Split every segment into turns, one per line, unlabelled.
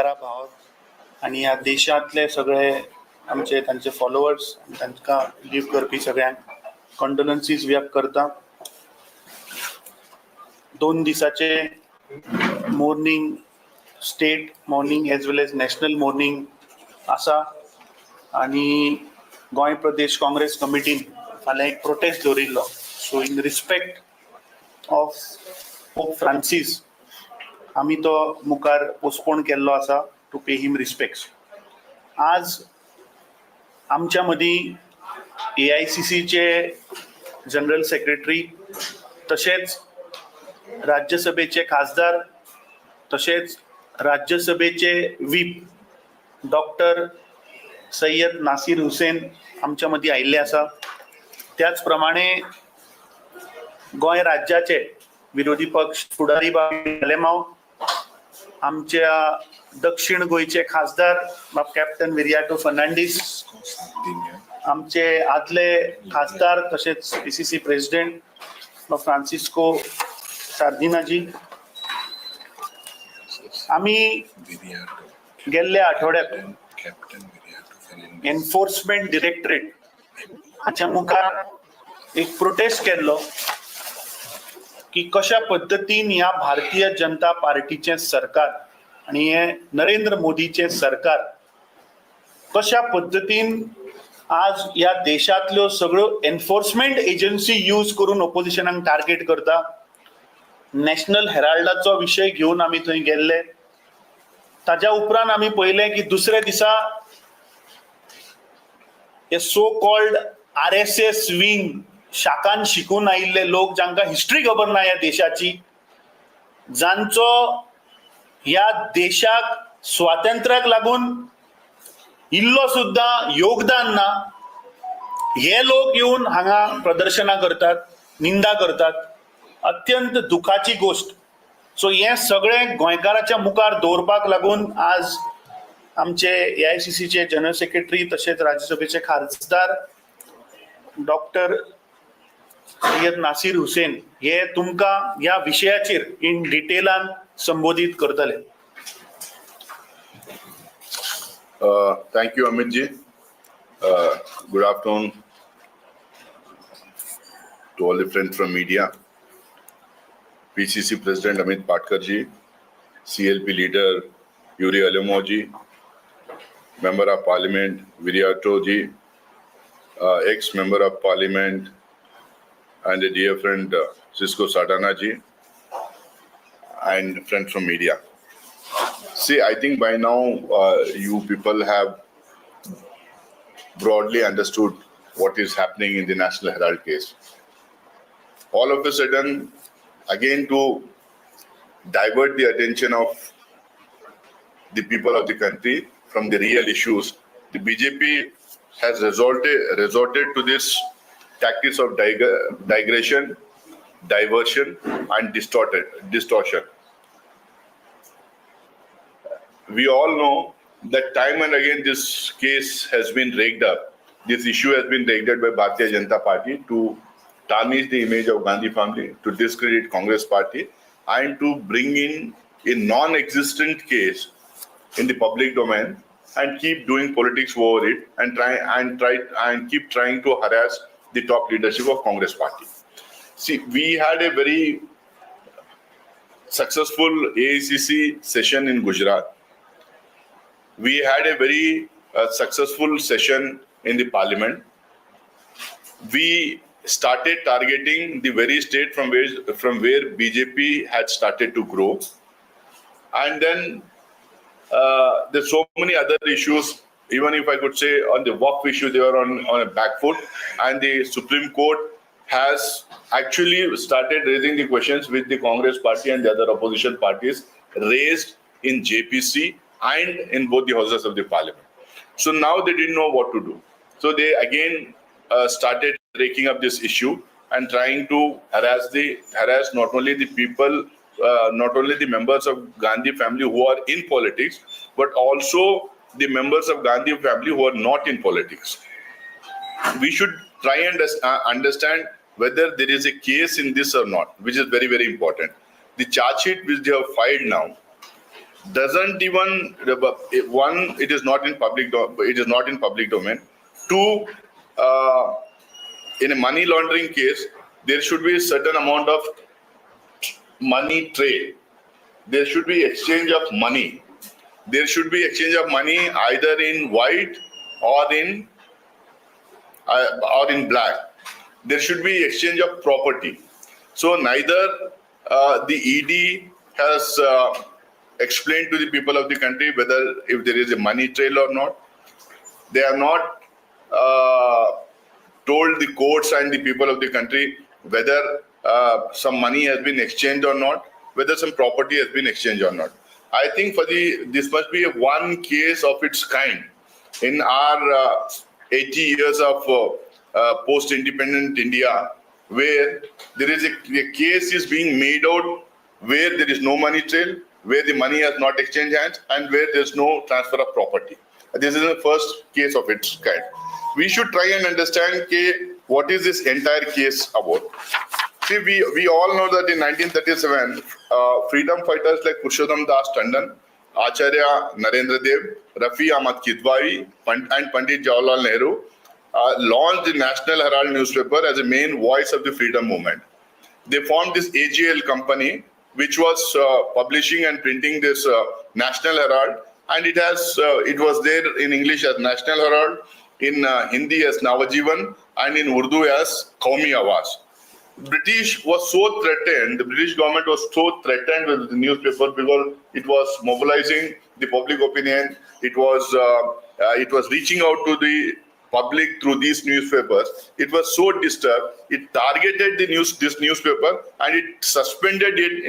भाव आणि ह्या देशांतले सगळे आमचे तांचे फॉलोअर्स तांकां लिव करपी सगळ्यांक कंडोलन्सीज व्यक्त करता. 2 दिसाचे morning state morning as well as national morning आसा आणि गोंय प्रदेश काँग्रेस कमिटीन फाल्यां एक प्रोटेस्ट दवरिल्लो. So in respect of Pope Francis आमी तो मुखार पोस्टपोन केल्लो आसा टू पे हिम रिस्पेक्ट्स. आज आमच्या मदीं AICCचे जनरल सेक्रेटरी तशेंच राज्यसभेचे खासदार तशेंच राज्यसभेचे व्हीप डॉक्टर सय्यद नासीर हुसैन आमच्या मदीं आयिल्ले आसा. त्याच प्रमाणे गोंय राज्याचे विरोधी पक्ष फुडारी बाब लेमाव, आमच्या दक्षिण गोंयचे खासदार बाब कॅप्टन विरियाटो फर्नांडीस, आमचे आदले खासदार तशेंच PCC प्रेसिडेंट बाब फ्रांसिस्को सार्दिनाजी. आमी गेल्ल्या आठवड्यात एन्फोर्समेंट डिरेक्टरेट हाच्या मुखार एक प्रोटेस्ट केल्लो की कशा पद्दतीन ह्या भारतीय जनता पार्टीचे सरकार आणि हे नरेंद्र मोदीचे सरकार कशा पद्दतीन आज ह्या देशांतल्यो सगळ्यो एन्फोर्समेंट एजन्सी यूज करून ऑपोजिशनाक टार्गेट करता. नॅशनल हेराल्डाचो विशय घेवन आमी थंय गेल्ले. ताज्या उपरांत आमी पळयलें की दुसऱ्या दिसा हे so called RSS wing Shakhan शिकून आयिल्ले लोक जांकां हिस्ट्री खबर ना ह्या देशाची, जांचो ह्या देशाक स्वातंत्र्याक लागून इल्लो सुद्दां योगदान ना, हे लोक येवन हांगा प्रदर्शनां करतात, निंदा करतात. अत्यंत दुखाची गोष्ट. सो हे सगळें गोंयकाराच्या मुखार दवरपाक लागून आज आमचे AICCचे जनरल सेक्रेटरी तशेंच राज्यसभेचे खासदार डॉक्टर सय्यद नासीर हुसैन हे तुमकां ह्या विशयाचेर इन डिटेलान संबोधीत करतले.
Thank you, Amit ji. Good afternoon to all the friends from media. PCC President Amit Patkar ji, CLP leader Yuri Alemo ji, Member of Parliament Viriato ji, ex-Member of Parliament and a dear friend Cisco Sardana ji, and friends from media. See, I think by now you people have broadly understood what is happening in the National Herald case. All of a sudden, again to divert the attention of the people of the country from the real issues, the BJP has resorted to this tactics of digression, diversion, and distortion. We all know that time and again this case has been raked up. This issue has been raked up by Bharatiya Janata Party to tarnish the image of Gandhi family, to discredit Congress Party, and to bring in a non-existent case in the public domain and keep doing politics over it and keep trying to harass the top leadership of Congress Party. See, we had a very successful AICC session in Gujarat. We had a very successful session in the parliament. We started targeting the very state from where BJP had started to grow. And then there's so many other issues. Even if I could say on the Waqf issue, they were on a back foot. And the Supreme Court has actually started raising the questions which the Congress Party and the other opposition parties raised in JPC and in both the houses of the parliament. So now they didn't know what to do. So they again started breaking up this issue and trying to harass not only the people, not only the members of Gandhi family who are in politics, but also the members of Gandhi family who are not in politics. We should try and understand whether there is a case in this or not, which is very, very important. The charge sheet which they have filed now, doesn't even one, it is not in public domain. Two, in a money laundering case, there should be a certain amount of money trade. There should be exchange of money. There should be exchange of money either in white or in black. There should be exchange of property. So neither the ED has explained to the people of the country whether if there is a money trail or not. They are not told the courts and the people of the country whether some money has been exchanged or not, whether some property has been exchanged or not. I think this must be one case of its kind in our 80 years of post-independent India, where there is a case is being made out where there is no money trail, where the money has not exchanged hands, and where there is no transfer of property. This is the first case of its kind. We should try and understand what is this entire case about. See, we all know that in 1937, freedom fighters like Purushottam Das Tandon, Acharya Narendra Dev, Rafi Ahmad Kidwai, and Pandit Jawaharlal Nehru launched the National Herald newspaper as a main voice of the freedom movement. They formed this AGL company, which was publishing and printing this National Herald, and it was there in English as National Herald, in Hindi as Navajivan, and in Urdu as Qaumi Awaz. British was so threatened, the British government was so threatened with the newspaper because it was mobilizing the public opinion. It was reaching out to the public through these newspapers. It was so disturbed, it targeted this newspaper, and it suspended it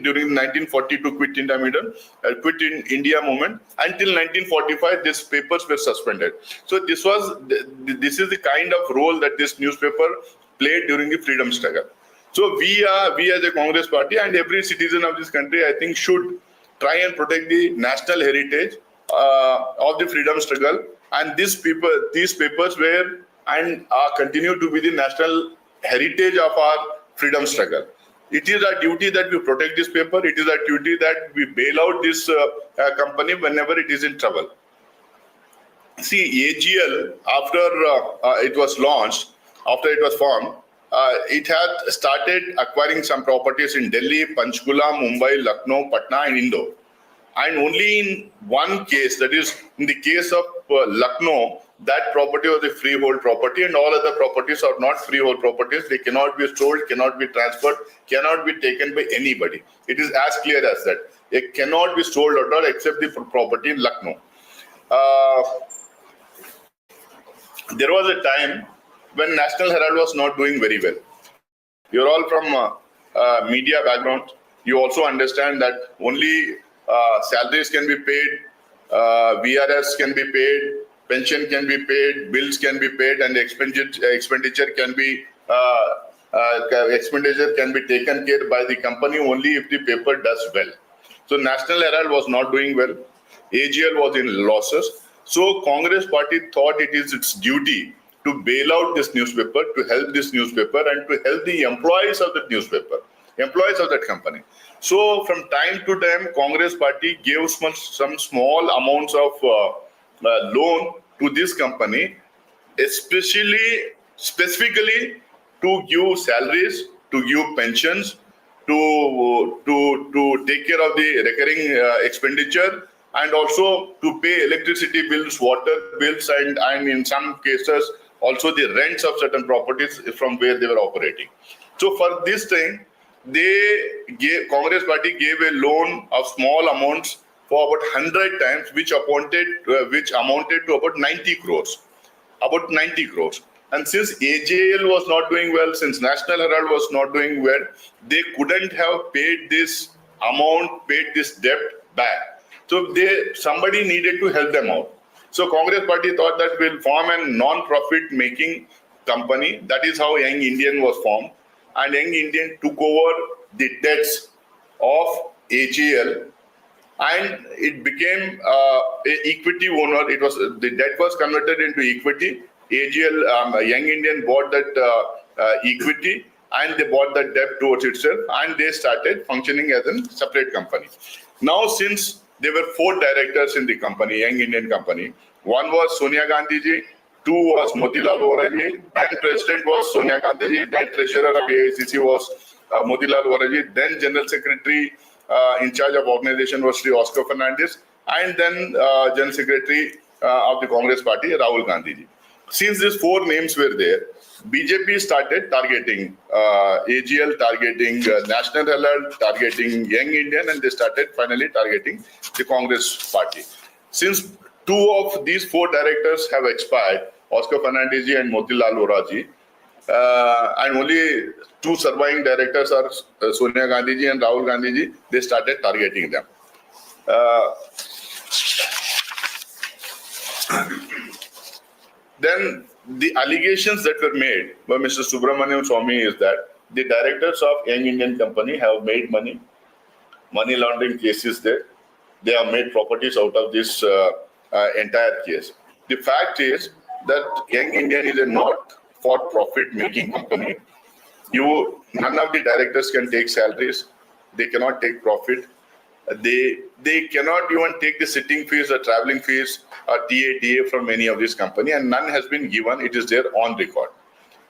during the 1942 Quit India movement. Until 1945, these papers were suspended. So this is the kind of role that this newspaper played during the freedom struggle. So we as a Congress party and every citizen of this country, I think, should try and protect the national heritage of the freedom struggle. And these papers were and continue to be the national heritage of our freedom struggle. It is our duty that we protect this paper. It is our duty that we bail out this company whenever it is in trouble. See, AGL, after it was launched, after it was formed, it had started acquiring some properties in Delhi, Panchkula, Mumbai, Lucknow, Patna, and Indore. And only in one case, that is in the case of Lucknow, that property was a freehold property, and all other properties are not freehold properties. They cannot be sold, cannot be transferred, cannot be taken by anybody. It is as clear as that. It cannot be sold at all except the property in Lucknow. There was a time when National Herald was not doing very well. You're all from media background. You also understand that only salaries can be paid, VRS can be paid, pension can be paid, bills can be paid, and expenditure can be taken care by the company only if the paper does well. So National Herald was not doing well. AGL was in losses. So Congress party thought it is its duty to bail out this newspaper, to help this newspaper, and to help the employees of that newspaper, employees of that company. So from time to time, Congress party gave some small amounts of loan to this company, specifically to give salaries, to give pensions, to take care of the recurring expenditure, and also to pay electricity bills, water bills, and in some cases also the rents of certain properties from where they were operating. So for this thing, Congress party gave a loan of small amounts for about 100 times, which amounted to about 90 crores. About 90 crores. And since AJL was not doing well, since National Herald was not doing well, they couldn't have paid this amount, paid this debt back. So somebody needed to help them out. So Congress party thought that we'll form a non-profit making company. That is how Young Indian was formed. And Young Indian took over the debts of AGL, and it became an equity owner. The debt was converted into equity. AGL, Young Indian bought that equity, and they bought that debt towards itself, and they started functioning as a separate company. Now, since there were 4 directors in the company, Young Indian Company. One was Sonia Gandhi ji, 2 was Motilal Vora ji, then president was Sonia Gandhi ji, then treasurer of AICC was Motilal Vora ji, then general secretary in charge of organization was Sri Oscar Fernandez, and then general secretary of the Congress party, Rahul Gandhi ji. Since these 4 names were there, BJP started targeting AGL, targeting National Herald, targeting Young Indian, and they started finally targeting the Congress party. Since 2 of these 4 directors have expired, Oscar Fernandez ji and Motilal Vora ji, and only 2 surviving directors are Sonia Gandhi ji and Rahul Gandhi ji, they started targeting them. Then the allegations that were made by Mr. Subramaniam Swamy is that the directors of Young Indian Company have made money laundering cases there. They have made properties out of this entire case. The fact is that Young Indian is a not for profit making company. None of the directors can take salaries. They cannot take profit. They cannot even take the sitting fees or traveling fees or DA from any of this company, and none has been given. It is there on record.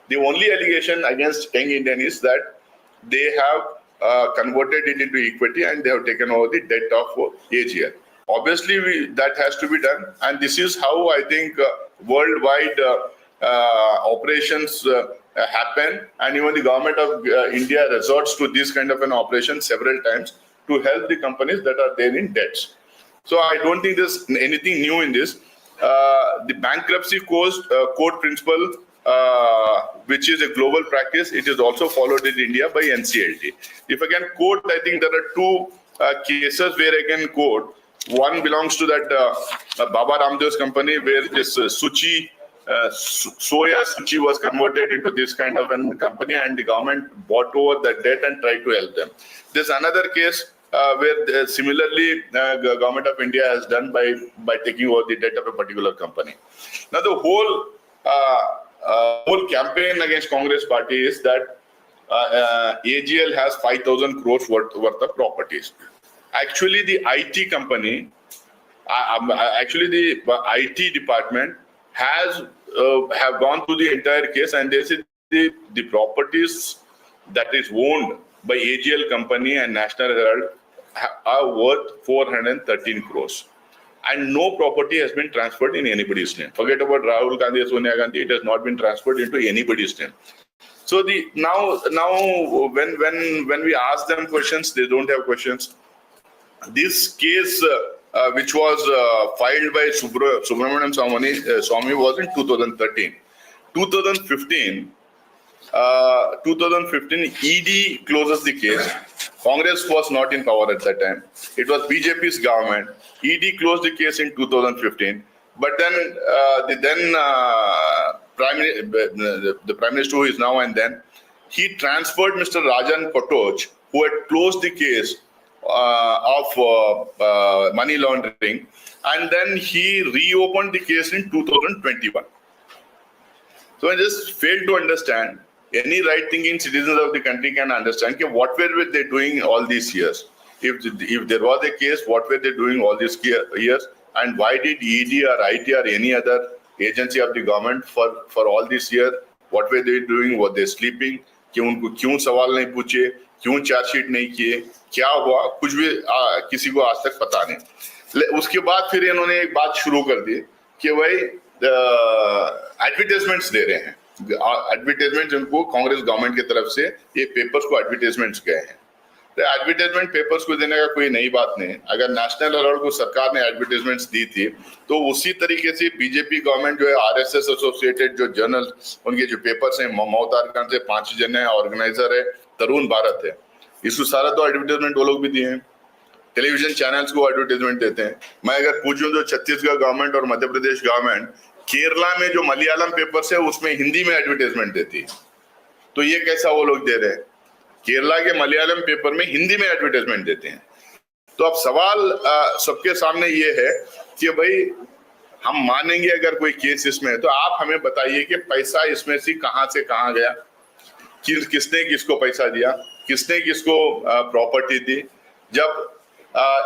The only allegation against Young Indian is that they have converted it into equity and they have taken over the debt of AGL. Obviously, that has to be done, and this is how I think worldwide operations happen, and even the government of India resorts to this kind of an operation several times to help the companies that are there in debts. So I don't think there's anything new in this. The bankruptcy code principle, which is a global practice, it is also followed in India by NCLT. If I can quote, I think there are 2 cases where I can quote. One belongs to that Baba Ramdev's company, where this Soya Suchi was converted into this kind of a company, and the government bought over the debt and tried to help them. There's another case where similarly the government of India has done by taking over the debt of a particular company. Now the whole campaign against Congress party is that AGL has 5,000 crores worth of properties. Actually, the IT company, the IT department has have gone through the entire case, and they said the properties that is owned by AGL company and National Herald are worth 413 crores. And no property has been transferred in anybody's name. Forget about Rahul Gandhi or Sonia Gandhi, it has not been transferred into anybody's name. So now when we ask them questions, they don't have questions. This case, which was filed by Subramaniam Swamy was in 2013. 2015, ED closes the case. Congress was not in power at that time. It was BJP's government. ED closed the case in 2015. But then the Prime Minister who is now and then, he transferred Mr. Rajan Kotoch, who had closed the case of money laundering, and then he reopened the case in 2021. So I just failed to understand. Any right-thinking citizens of the country can understand what were they doing all these years. If there was a case, what were they doing all these years, and why did ED or IT or any other agency of the government for all this year, what were they doing? Were they sleeping? क्यों सवाल नहीं पूछे, क्यों chargesheet नहीं किए, क्या हुआ, कुछ भी किसी को आज तक पता नहीं. उसके बाद फिर इन्होंने एक बात शुरू कर दी कि भाई एडवर्टाइजमेंट्स दे रहे हैं. एडवर्टाइजमेंट उनको कांग्रेस गवर्नमेंट की तरफ से ये पेपर्स को एडवर्टाइजमेंट्स गए हैं. तो एडवर्टाइजमेंट पेपर्स को देने का कोई नई बात नहीं. अगर नेशनल हेराल्ड को सरकार ने एडवर्टाइजमेंट्स दी थी, तो उसी तरीके से बीजेपी गवर्नमेंट जो है आरएसएस एसोसिएटेड जो जर्नल उनके जो पेपर्स हैं, ममता से 5 जन है, ऑर्गेनाइजर है, तरुण भारत है, इसको सारा तो एडवर्टाइजमेंट वो लोग भी दिए हैं. टेलीविजन चैनल्स को एडवर्टाइजमेंट देते हैं. मैं अगर पूछूं तो छत्तीसगढ़ गवर्नमेंट और मध्य प्रदेश गवर्नमेंट केरला में जो मलयालम पेपर्स है उसमें हिंदी में एडवर्टाइजमेंट देती है. तो ये कैसा वो लोग दे रहे हैं? केरला के मलयालम पेपर में हिंदी में एडवर्टाइजमेंट देते हैं. तो अब सवाल सबके सामने ये है कि भाई हम मानेंगे अगर कोई केस इसमें है, तो आप हमें बताइए कि पैसा इसमें से कहां गया, किसने किसको पैसा दिया, किसने किसको प्रॉपर्टी दी. जब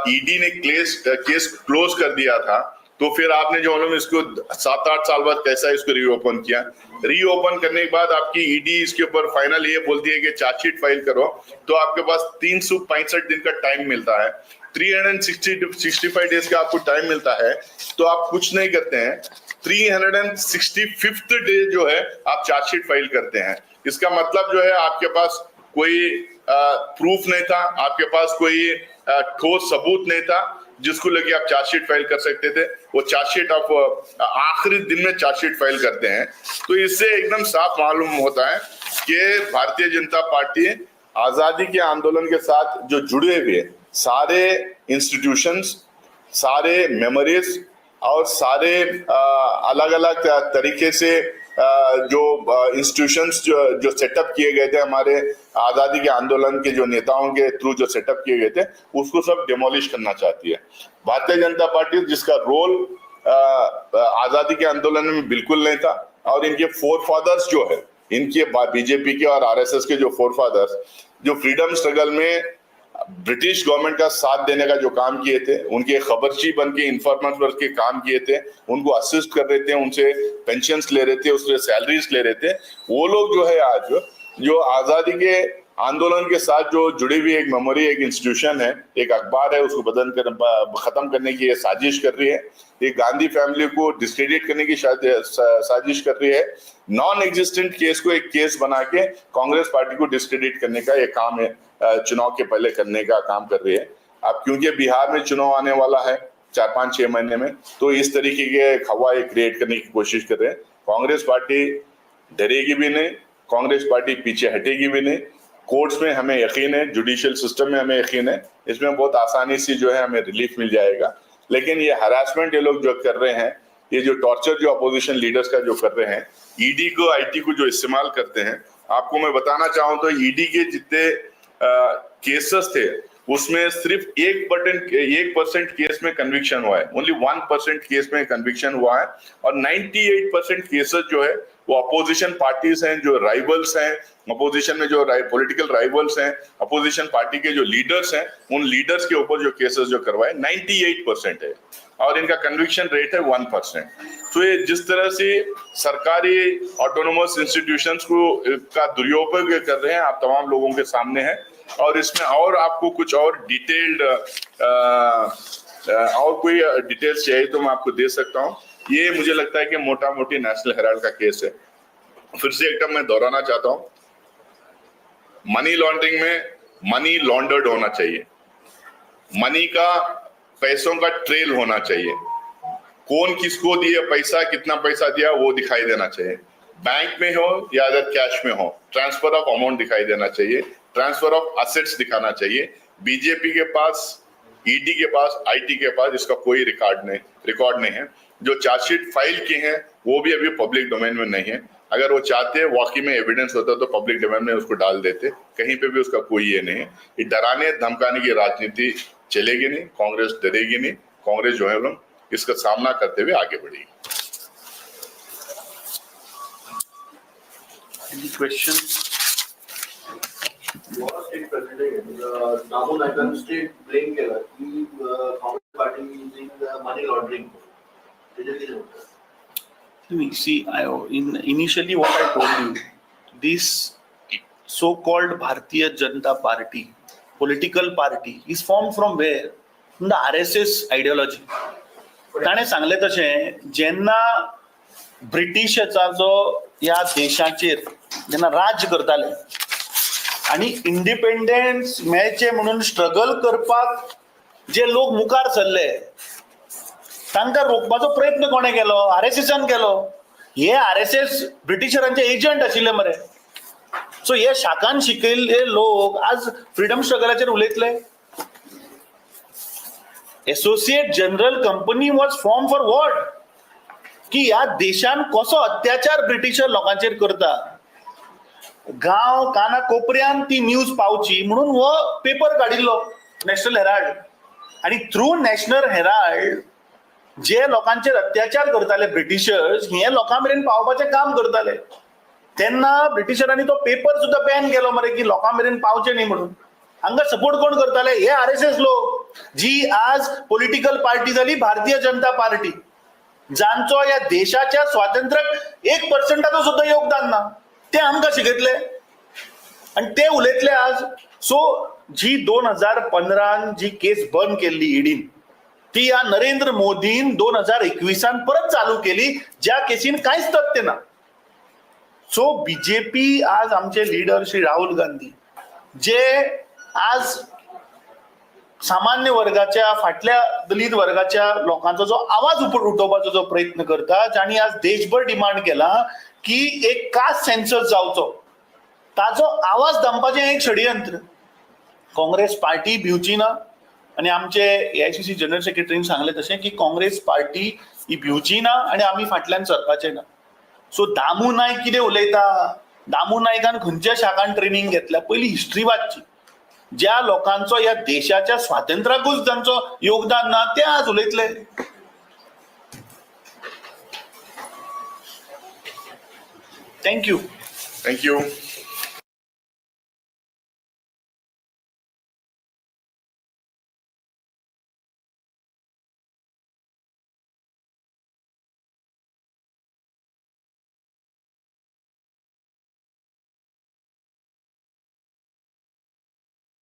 ईडी ने केस क्लोज कर दिया था, तो फिर आपने जो उन्होंने इसको 7-8 साल बाद कैसा इसको रीओपन किया। रीओपन करने के बाद आपकी ईडी इसके ऊपर फाइनल ये बोलती है कि चार्जशीट फाइल करो, तो आपके पास 365 दिन का टाइम मिलता है, 365 डेज का आपको टाइम मिलता है, तो आप कुछ नहीं करते हैं। 365th डे जो है आप चार्जशीट फाइल करते हैं। इसका मतलब जो है आपके पास कोई प्रूफ नहीं था, आपके पास कोई ठोस सबूत नहीं था जिसको लेके आप चार्जशीट फाइल कर सकते थे। वो चार्जशीट आप आखिरी दिन में चार्जशीट फाइल करते हैं। तो इससे एकदम साफ मालूम होता है कि भारतीय जनता पार्टी आजादी के आंदोलन के साथ जो जुड़े हुए सारे इंस्टीट्यूशंस, सारे मेमोरीज और सारे अलग अलग तरीके से जो इंस्टीट्यूशंस जो सेटअप किए गए थे हमारे आजादी के आंदोलन के जो नेताओं के थ्रू जो सेटअप किए गए थे, उसको सब डिमोलिश करना चाहती है भारतीय जनता पार्टी, जिसका रोल आजादी के आंदोलन में बिल्कुल नहीं था। और इनके फोरफादर्स जो है, इनके बीजेपी के और आरएसएस के जो फोरफादर्स जो फ्रीडम स्ट्रगल में ब्रिटिश गवर्नमेंट का साथ देने का जो काम किए थे, उनके खबरची बन के इन्फॉर्मर्स बन के काम किए थे, उनको असिस्ट कर रहे थे, उनसे पेंशन्स ले रहे थे, उससे सैलरीज ले रहे थे, वो लोग जो है आज जो आजादी के आंदोलन के साथ जो जुड़ी हुई एक मेमोरी, एक इंस्टीट्यूशन है, एक अखबार है, उसको खत्म करने की ये साजिश कर रही है। ये गांधी फैमिली को डिस्क्रेडिट करने की साजिश कर रही है। नॉन एग्जिस्टेंट केस को एक केस बना के कांग्रेस पार्टी को डिस्क्रेडिट करने का ये काम है, चुनाव के पहले करने का काम कर रही है। अब क्योंकि बिहार में चुनाव आने वाला है 4-5-6 महीने में, तो इस तरीके के हवा क्रिएट करने की कोशिश कर रहे हैं। कांग्रेस पार्टी डरेगी भी नहीं, कांग्रेस पार्टी पीछे हटेगी भी नहीं। कोर्ट्स में हमें यकीन है, जुडिशियल सिस्टम में हमें यकीन है, इसमें बहुत आसानी से जो है हमें रिलीफ मिल जाएगा। लेकिन ये हरासमेंट ये लोग जो कर रहे हैं, ये जो टॉर्चर जो अपोजिशन लीडर्स का जो कर रहे हैं, ईडी को आईटी को जो इस्तेमाल करते हैं, आपको मैं बताना चाहूँ तो ईडी के जितने केसेस थे उसमें सिर्फ 1% केस में कन्विक्शन हुआ है, ओनली 1% केस में कन्विक्शन हुआ है। और 98% केसेस जो है वो अपोजिशन पार्टीज हैं, जो राइवल्स हैं, अपोजिशन में जो पॉलिटिकल राइवल्स हैं, अपोजिशन पार्टी के जो लीडर्स हैं, उन लीडर्स के ऊपर जो केसेस जो करवाए 98% है, और इनका कन्विक्शन रेट है 1%। तो ये जिस तरह से सरकारी ऑटोनोमस इंस्टीट्यूशंस को का दुरुपयोग कर रहे हैं, आप तमाम लोगों के सामने है। और इसमें और आपको कुछ और डिटेल्ड और कोई डिटेल्स चाहिए तो मैं आपको दे सकता हूँ। ये मुझे लगता है कि मोटा मोटी नेशनल हेराल्ड का केस है। फिर से एक टाइम मैं दोहराना चाहता हूँ, मनी लॉन्ड्रिंग में मनी लॉन्डर्ड होना चाहिए, मनी का पैसों का ट्रेल होना चाहिए, कौन किसको दिया पैसा, कितना पैसा दिया वो दिखाई देना चाहिए, बैंक में हो या अदर कैश में हो, ट्रांसफर ऑफ अमाउंट दिखाई देना चाहिए, ट्रांसफर ऑफ असेट्स दिखाना चाहिए। बीजेपी के पास, ईडी के पास, आईटी के पास इसका कोई रिकॉर्ड नहीं है। जो चार्जशीट फाइल किए हैं वो भी अभी पब्लिक डोमेन में नहीं है। अगर वो चाहते हैं वाकई में एविडेंस होता तो पब्लिक डोमेन में उसको डाल देते, कहीं पे भी उसका कोई ये नहीं है। ये डराने धमकाने की राजनीति चलेगी नहीं, कांग्रेस डरेगी नहीं, कांग्रेस जो है लोग इसका सामना करते हुए आगे बढ़ेगी।
Any questions?
नामो नायकांनी स्टेट ब्लेम केला की Congress party using money laundering. त्याचे किती होतं?
See, initially what I told you, this so-called Bharatiya Janata Party, political party, is formed from where? From the RSS ideology. ताणे सांगले तशें जेन्ना ब्रिटिशाचा जो ह्या देशाचेर जेन्ना राज करताले आनी इंडिपेंडन्स मेळचे म्हणून स्ट्रगल करपाक जे लोक मुखार सरले, तांकां रोखपाचो प्रयत्न कोणे केलो? आरएसएसान केलो. हे आरएसएस ब्रिटिशरांचे एजंट आशिल्ले मरे. सो हे शाखान शिकयल्ले लोक आज फ्रीडम स्ट्रगलाचेर उलयतले. Associate general company was form for what? की ह्या देशान कसो अत्याचार ब्रिटिशर लोकांचेर करता, गांव काना कोपऱ्यान ती न्यूज पावची म्हणून हो पेपर काडिल्लो नॅशनल हेराल्ड. आणि थ्रू नॅशनल हेराल्ड जे लोकांचेर अत्याचार करताले ब्रिटिशर्स, हे लोकां मेरेन पावपाचें काम करताले. तेन्ना ब्रिटिशरांनी तो पेपर सुद्दां बॅन केलो मरे की लोकां मेरेन पावचे न्ही म्हणून. हांगा सपोर्ट कोण करताले? हे आरएसएस लोक. जी आज पॉलिटिकल पार्टी झाली भारतीय जनता पार्टी, जांचो या देशाच्या स्वातंत्र्याक 1% सुद्धा योगदान ना, ते आमकां शिकयतले आणि ते उलयतले आज. सो जी 2015 जी केस बंद केल्ली ईडीन, ती या नरेंद्र मोदीन 2021 परत चालू केली, ज्या केसीन कांयच तथ्य ना. सो बीजेपी आज आमचे लीडर श्री राहुल गांधी, जे आज सामान्य वर्गाच्या फाटल्या दलित वर्गाच्या लोकांचा जो आवाज उठोवपाचो जो प्रयत्न करता, ज्यांनी आज देशभर डिमांड केला की एक कास्ट सेन्सस जावचो, ताजो आवाज दमपाचें एक षडयंत्र. काँग्रेस पार्टी भिवची ना, आणि आमचे एआयसीसी जनरल सेक्रेटरीन सांगले तशें की काँग्रेस पार्टी ही भिवची ना आणि आमी फाटल्यान सरपाचे ना. सो दामू नायक कितें उलयता, दामू नायकान खंयच्या शाखान ट्रेनिंग घेतल्या, पयली हिस्ट्री वाचची. ज्या लोकांचो या देशाच्या स्वातंत्र्याकूच जांचो योगदान ना, ते आज उलयतले. थँक्यू.
Thank you.